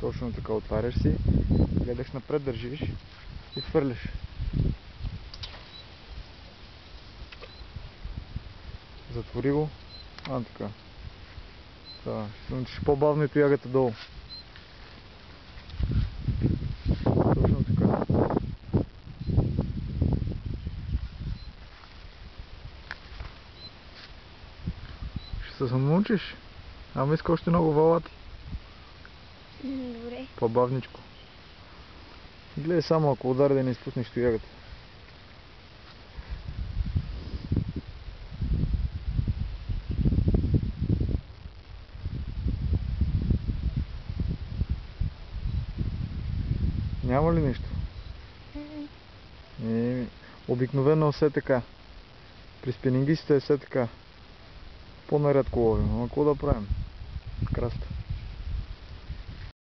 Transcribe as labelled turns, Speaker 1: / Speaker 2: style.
Speaker 1: Точно така, отваряш си, гледаш напред, държиш и хвърляш. Затвори го. Така. Ще се научиш по-бавно и тоягата долу. Точно така. Ще се научиш. Ама иска още много валати.
Speaker 2: Добре.
Speaker 1: По-бавничко. Гледай само, ако удари да не изпуснеш тоягата. Няма ли нещо? Обикновено все така. При спенингистите е все така. По-нарядко ловим. Ама какво да правим? Краста.